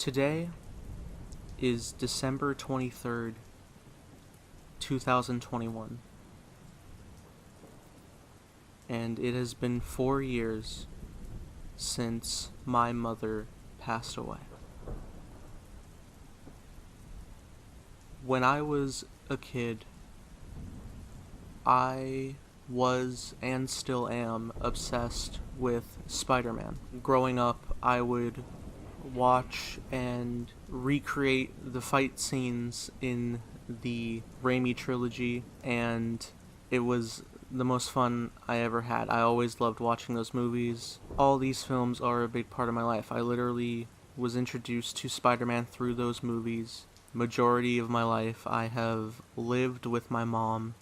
Today is December 23rd, 2021, and it has been 4 years since my mother passed away. When I was a kid, I was and still am obsessed with Spider-Man. Growing up, I would watch and recreate the fight scenes in the Raimi trilogy, and it was the most fun I ever had. I always loved watching those movies. All these films are a big part of my life. I literally was introduced to Spider-Man through those movies. Majority of my life I have lived with my mom,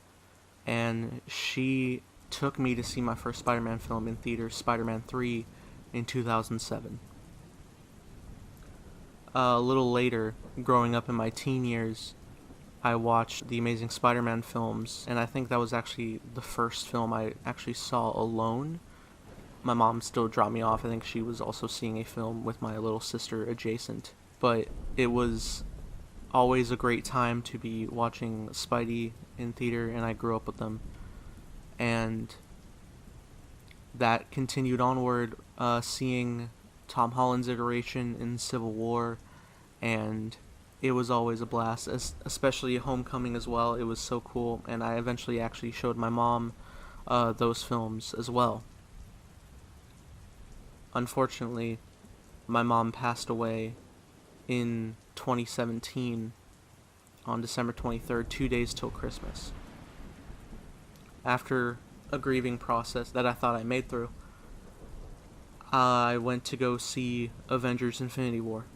and she took me to see my first Spider-Man film in theaters, Spider-Man 3, in 2007. A little later, growing up in my teen years, I watched the Amazing Spider-Man films, and I think that was actually the first film I actually saw alone. My mom still dropped me off. I think she was also seeing a film with my little sister adjacent. But it was always a great time to be watching Spidey in theater, and I grew up with them. And that continued onward, seeing Tom Holland's iteration in Civil War, and it was always a blast, especially Homecoming as well. It was so cool, and I eventually actually showed my mom those films as well. Unfortunately, my mom passed away in 2017 on December 23rd, 2 days till Christmas. After a grieving process that I thought I made through, I went to go see Avengers Infinity War.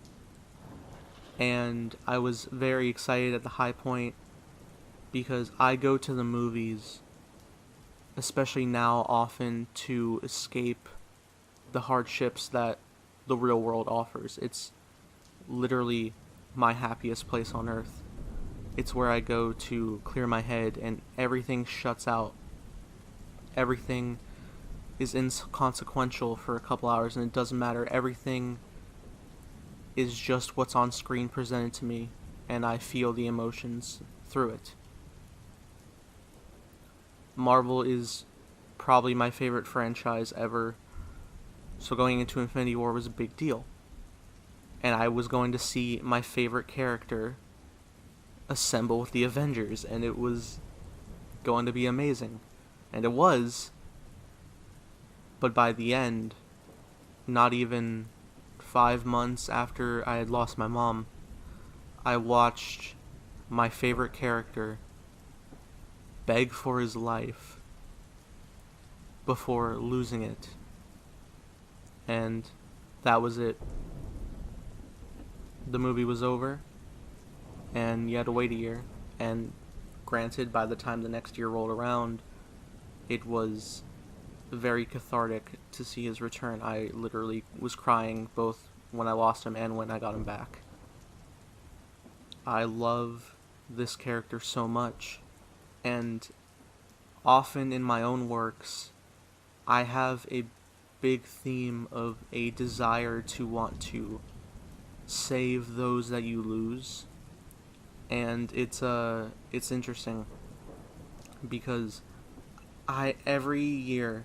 And I was very excited at the high point because I go to the movies, especially now, often to escape the hardships that the real world offers. It's literally my happiest place on earth. It's where I go to clear my head and everything shuts out. Everything is inconsequential for a couple hours, and it doesn't matter. Everything is just what's on screen presented to me, and I feel the emotions through it. Marvel is probably my favorite franchise ever, so going into Infinity War was a big deal. And I was going to see my favorite character assemble with the Avengers, and it was going to be amazing. And it was. But by the end, not even 5 months after I had lost my mom, I watched my favorite character beg for his life before losing it. And that was it. The movie was over, and you had to wait a year. And granted, by the time the next year rolled around, it was very cathartic to see his return. I literally was crying both when I lost him and when I got him back. I love this character so much, and often in my own works, I have a big theme of a desire to want to save those that you lose, and it's interesting because every year,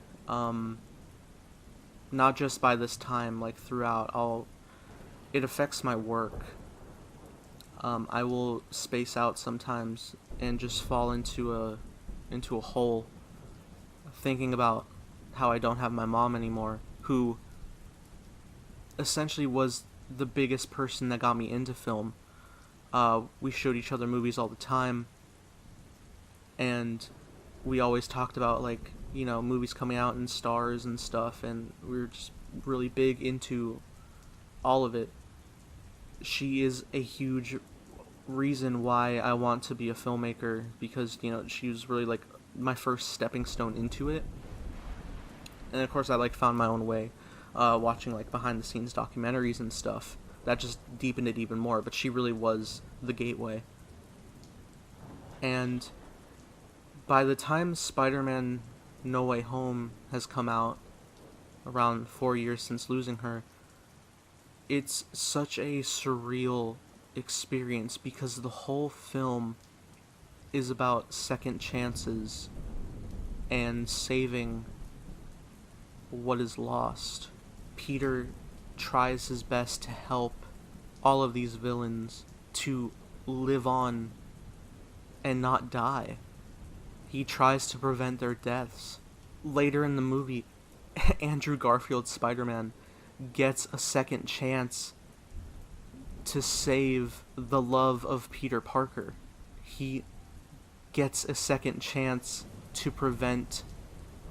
not just by this time, like throughout, it affects my work. I will space out sometimes and just fall into a hole, thinking about how I don't have my mom anymore, who essentially was the biggest person that got me into film. We showed each other movies all the time, and we always talked about, like, movies coming out and stars and stuff, and we were just really big into all of it. She is a huge reason why I want to be a filmmaker, because, she was really, like, my first stepping stone into it. And of course I, found my own way, watching, behind the scenes documentaries and stuff. That just deepened it even more, but she really was the gateway. And by the time Spider-Man No Way Home has come out, around 4 years since losing her, it's such a surreal experience because the whole film is about second chances and saving what is lost. Peter tries his best to help all of these villains to live on and not die. He tries to prevent their deaths. Later in the movie, Andrew Garfield's Spider-Man gets a second chance to save the love of Peter Parker. He gets a second chance to prevent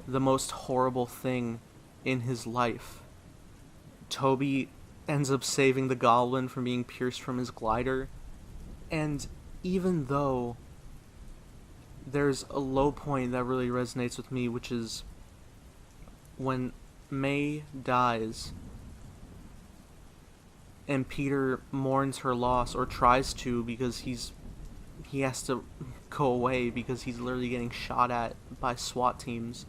the most horrible thing in his life. Toby ends up saving the Goblin from being pierced from his glider, and even though there's a low point that really resonates with me, which is when May dies and Peter mourns her loss, or tries to, because he has to go away because he's literally getting shot at by SWAT teams,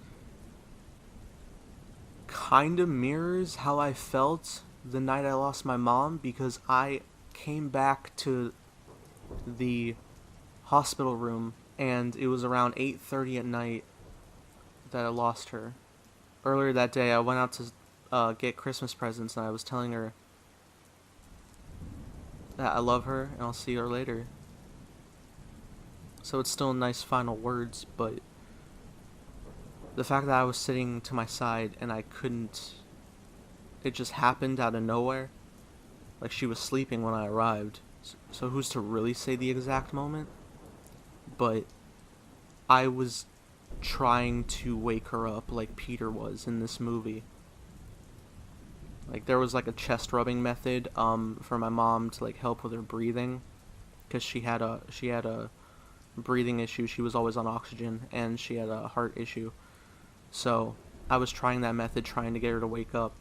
kind of mirrors how I felt the night I lost my mom, because I came back to the hospital room and it was around 8:30 at night that I lost her. Earlier that day I went out to get Christmas presents, and I was telling her that I love her and I'll see her later. So it's still nice final words, but the fact that I was sitting to my side and I couldn't, it just happened out of nowhere. Like, she was sleeping when I arrived, so who's to really say the exact moment? But I was trying to wake her up like Peter was in this movie. Like, there was like a chest rubbing method for my mom to like help with her breathing, because she had a breathing issue. She was always on oxygen, and she had a heart issue. So I was trying that method, trying to get her to wake up.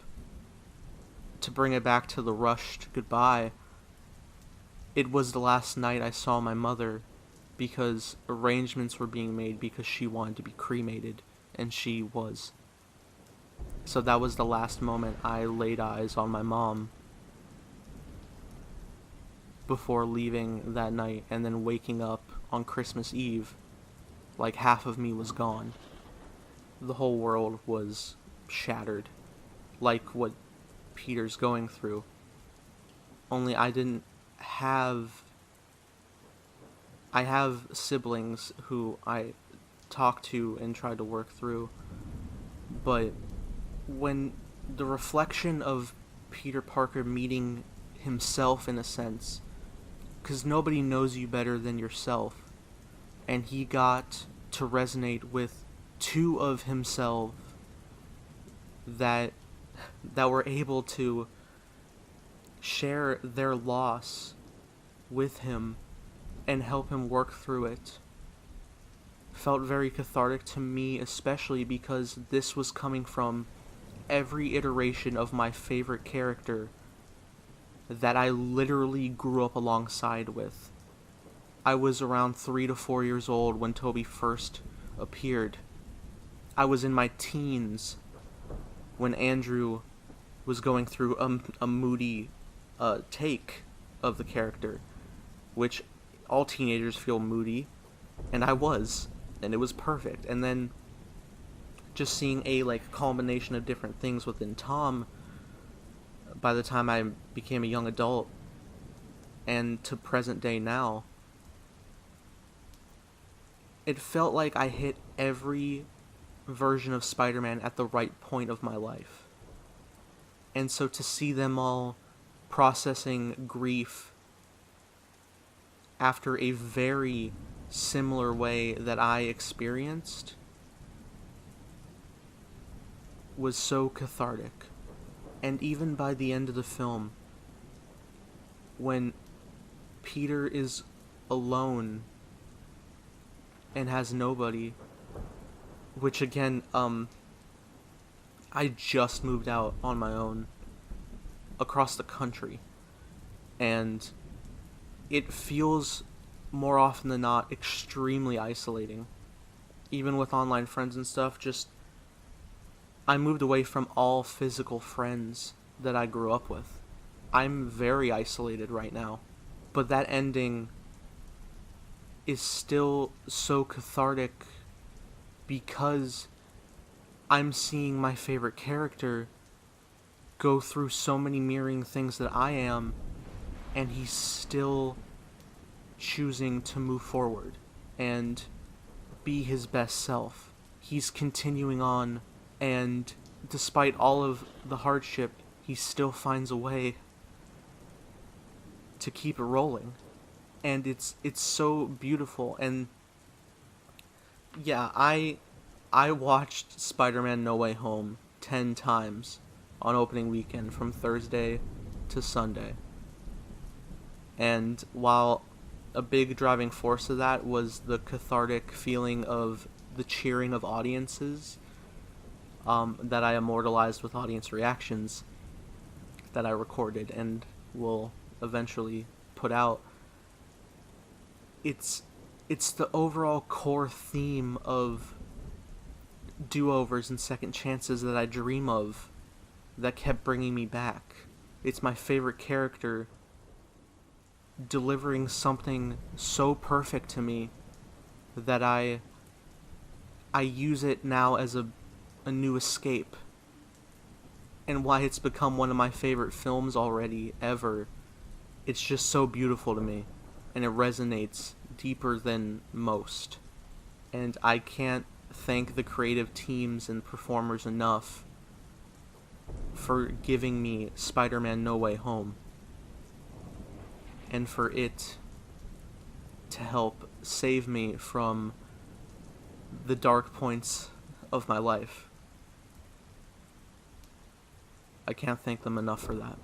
To bring it back to the rushed goodbye, it was the last night I saw my mother, because arrangements were being made because she wanted to be cremated, and she was. So that was the last moment I laid eyes on my mom before leaving that night, and then waking up on Christmas Eve like half of me was gone. The whole world was shattered, like what Peter's going through. Only I have siblings who I talk to and try to work through, but when the reflection of Peter Parker meeting himself, in a sense, because nobody knows you better than yourself, and he got to resonate with two of himself that were able to share their loss with him and help him work through it, felt very cathartic to me, especially because this was coming from every iteration of my favorite character that I literally grew up alongside with. I was around 3 to 4 years old when Toby first appeared. I was in my teens when Andrew was going through a moody take of the character, which all teenagers feel moody, and I was, and it was perfect. And then just seeing a like culmination of different things within Tom by the time I became a young adult and to present day now, it felt like I hit every version of Spider-Man at the right point of my life. And so to see them all processing grief after a very similar way that I experienced was so cathartic. And even by the end of the film, when Peter is alone and has nobody, which again, I just moved out on my own across the country, and it feels more often than not extremely isolating. Even with online friends and stuff, just I moved away from all physical friends that I grew up with. I'm very isolated right now. But that ending is still so cathartic because I'm seeing my favorite character go through so many mirroring things that I am, and he's still choosing to move forward and be his best self. He's continuing on, and despite all of the hardship, he still finds a way to keep it rolling. And it's so beautiful. And yeah, I watched Spider-Man No Way Home 10 times on opening weekend from Thursday to Sunday. And while a big driving force of that was the cathartic feeling of the cheering of audiences, that I immortalized with audience reactions that I recorded and will eventually put out, it's the overall core theme of do-overs and second chances that I dream of that kept bringing me back. It's my favorite character delivering something so perfect to me that I use it now as a new escape. And why it's become one of my favorite films already ever. It's just so beautiful to me, and it resonates deeper than most. And I can't thank the creative teams and performers enough for giving me Spider-Man No Way Home, and for it to help save me from the dark points of my life. I can't thank them enough for that.